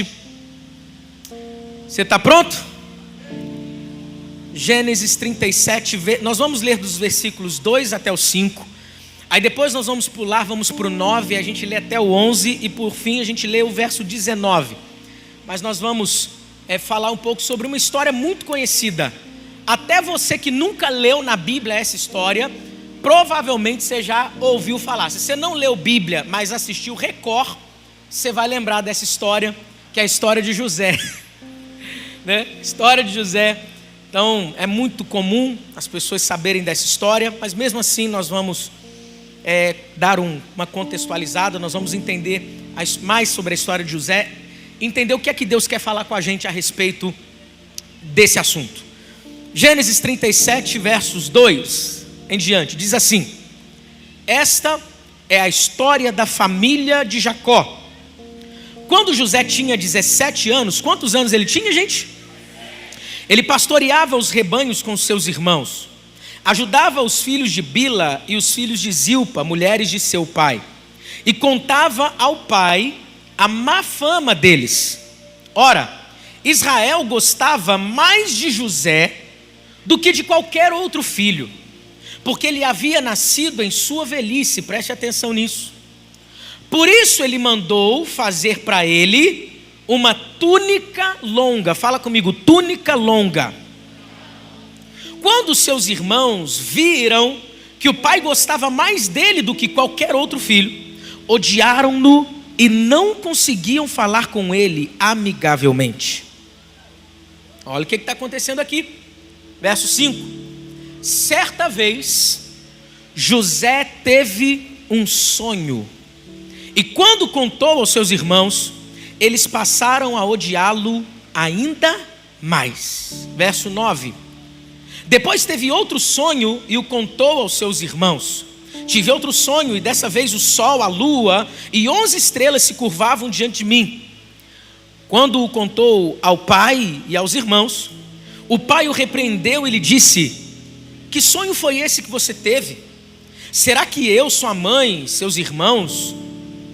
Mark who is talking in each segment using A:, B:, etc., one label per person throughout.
A: 37. Você está pronto? Gênesis 37, nós vamos ler dos versículos 2 até o 5. Aí depois nós vamos pular, vamos para o 9, a gente lê até o 11 e por fim a gente lê o verso 19. Mas nós vamos falar um pouco sobre uma história muito conhecida. Até você que nunca leu na Bíblia essa história, provavelmente você já ouviu falar. Se você não leu Bíblia, mas assistiu Record, você vai lembrar dessa história, que é a história de José. Né? História de José. Então é muito comum as pessoas saberem dessa história, mas mesmo assim nós vamos dar uma contextualizada, nós vamos entender mais sobre a história de José, entender o que é que Deus quer falar com a gente a respeito desse assunto. Gênesis 37, versos 2 em diante, diz assim: esta é a história da família de Jacó. Quando José tinha 17 anos, quantos anos ele tinha, gente? Ele pastoreava os rebanhos com seus irmãos, ajudava os filhos de Bila e os filhos de Zilpa, mulheres de seu pai, e contava ao pai a má fama deles. Ora, Israel gostava mais de José do que de qualquer outro filho, porque ele havia nascido em sua velhice, preste atenção nisso. Por isso ele mandou fazer para ele uma túnica longa. Fala comigo, túnica longa. Quando seus irmãos viram que o pai gostava mais dele do que qualquer outro filho, odiaram-no e não conseguiam falar com ele amigavelmente. Olha o que está acontecendo aqui. Verso 5. Certa vez, José teve um sonho, e quando contou aos seus irmãos, eles passaram a odiá-lo ainda mais. Verso 9. Depois teve outro sonho e o contou aos seus irmãos. Tive outro sonho e dessa vez o sol, a lua e 11 estrelas se curvavam diante de mim. Quando o contou ao pai e aos irmãos, o pai o repreendeu e lhe disse: que sonho foi esse que você teve? Será que eu, sua mãe, seus irmãos,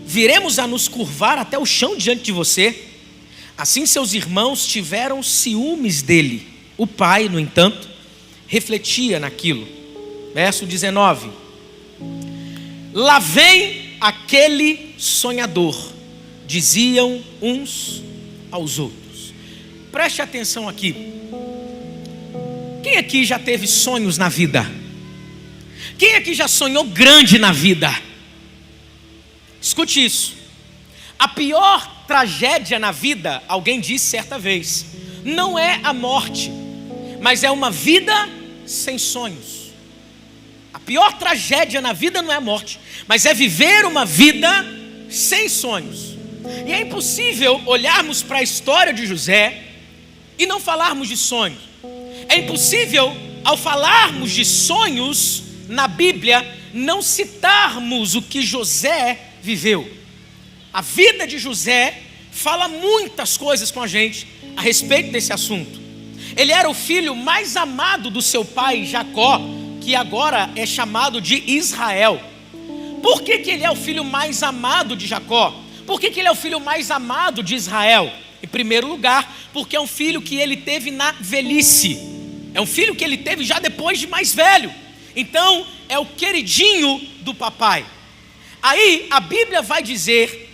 A: viremos a nos curvar até o chão diante de você? Assim seus irmãos tiveram ciúmes dele. O pai, no entanto, refletia naquilo. Verso 19. Lá vem aquele sonhador, diziam uns aos outros. Preste atenção aqui. Quem aqui já teve sonhos na vida? Quem aqui já sonhou grande na vida? Escute isso. A pior tragédia na vida, alguém disse certa vez, não é a morte, mas é uma vida sem sonhos. A pior tragédia na vida não é a morte, mas é viver uma vida sem sonhos. E é impossível olharmos para a história de José e não falarmos de sonhos. É impossível, ao falarmos de sonhos na Bíblia, não citarmos o que José viveu. A vida de José fala muitas coisas com a gente a respeito desse assunto. Ele era o filho mais amado do seu pai Jacó, que agora é chamado de Israel. Por que ele é o filho mais amado de Jacó? Por que ele é o filho mais amado de Israel? Em primeiro lugar, porque é um filho que ele teve na velhice. É um filho que ele teve já depois de mais velho. Então, é o queridinho do papai. Aí, a Bíblia vai dizer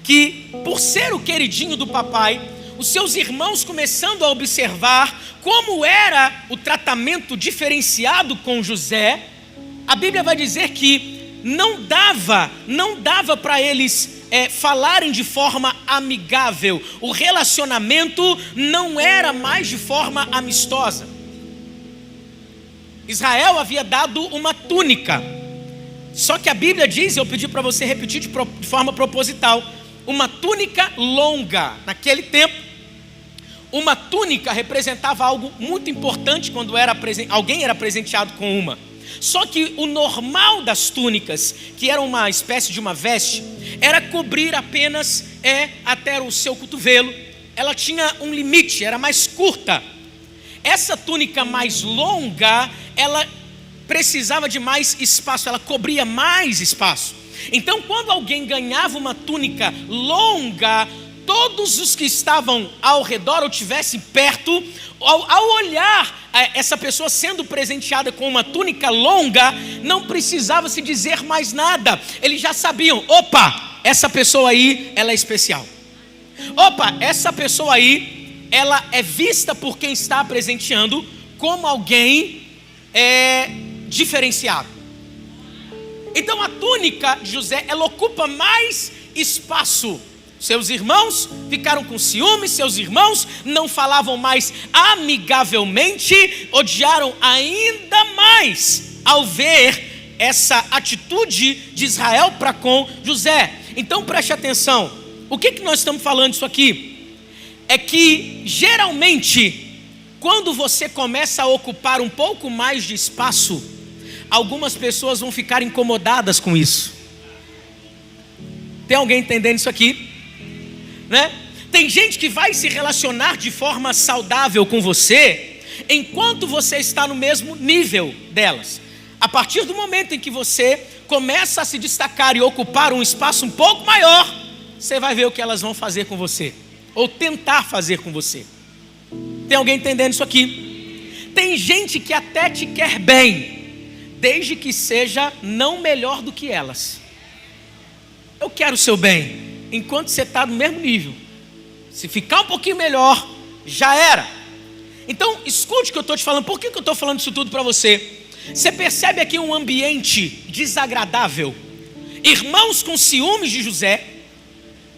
A: que, por ser o queridinho do papai, os seus irmãos começando a observar como era o tratamento diferenciado com José, a Bíblia vai dizer que não dava para eles falarem de forma amigável. O relacionamento não era mais de forma amistosa. Israel havia dado uma túnica, só que a Bíblia diz, eu pedi para você repetir de forma proposital, uma túnica longa. Naquele tempo, uma túnica representava algo muito importante quando alguém era presenteado com uma. Só que o normal das túnicas, que era uma espécie de uma veste, era cobrir apenas até o seu cotovelo. Ela tinha um limite, era mais curta. Essa túnica mais longa, ela precisava de mais espaço, ela cobria mais espaço. Então, quando alguém ganhava uma túnica longa, todos os que estavam ao redor ou tivessem perto, ao olhar essa pessoa sendo presenteada com uma túnica longa, não precisava se dizer mais nada. Eles já sabiam: opa, essa pessoa aí, ela é especial. Opa, essa pessoa aí, ela é vista por quem está presenteando como alguém diferenciado. Então a túnica de José, ela ocupa mais espaço. Seus irmãos ficaram com ciúmes, seus irmãos não falavam mais amigavelmente, odiaram ainda mais ao ver essa atitude de Israel para com José. Então preste atenção, o que nós estamos falando isso aqui? É que geralmente, quando você começa a ocupar um pouco mais de espaço, algumas pessoas vão ficar incomodadas com isso. Tem alguém entendendo isso aqui? Né? Tem gente que vai se relacionar de forma saudável com você enquanto você está no mesmo nível delas. A partir do momento em que você começa a se destacar e ocupar um espaço um pouco maior, você vai ver o que elas vão fazer com você, ou tentar fazer com você. Tem alguém entendendo isso aqui? Tem gente que até te quer bem, desde que seja não melhor do que elas. Eu quero o seu bem enquanto você está no mesmo nível. Se ficar um pouquinho melhor, já era. Então escute o que eu estou te falando. Por que eu estou falando isso tudo para você? Você percebe aqui um ambiente desagradável, irmãos com ciúmes de José.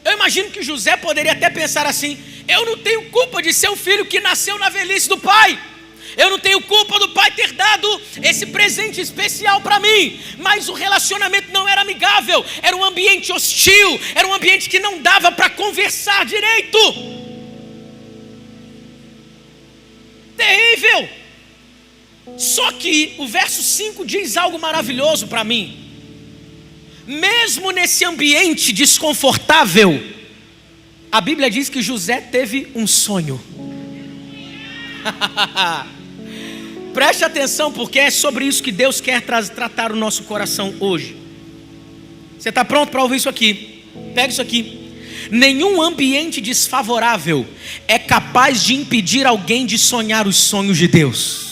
A: Eu imagino que José poderia até pensar assim: eu não tenho culpa de ser o filho que nasceu na velhice do pai, eu não tenho culpa do pai ter dado esse presente especial para mim. Mas o relacionamento não era amigável, era um ambiente hostil, era um ambiente que não dava para conversar direito. Terrível. Só que o verso 5 diz algo maravilhoso para mim. Mesmo nesse ambiente desconfortável, a Bíblia diz que José teve um sonho. Preste atenção, porque é sobre isso que Deus quer tratar o nosso coração hoje. Você está pronto para ouvir isso aqui? Pega isso aqui. Nenhum ambiente desfavorável é capaz de impedir alguém de sonhar os sonhos de Deus.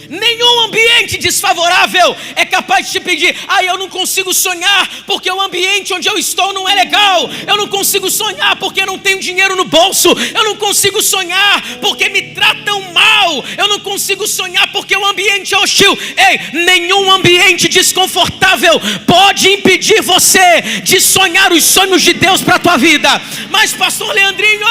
A: Nenhum ambiente desfavorável é capaz de te pedir: eu não consigo sonhar porque o ambiente onde eu estou não é legal. Eu não consigo sonhar porque eu não tenho dinheiro no bolso. Eu não consigo sonhar porque me tratam mal. Eu não consigo sonhar porque o ambiente é hostil. Ei, nenhum ambiente desconfortável pode impedir você de sonhar os sonhos de Deus para a tua vida. Mas pastor Leandrinho,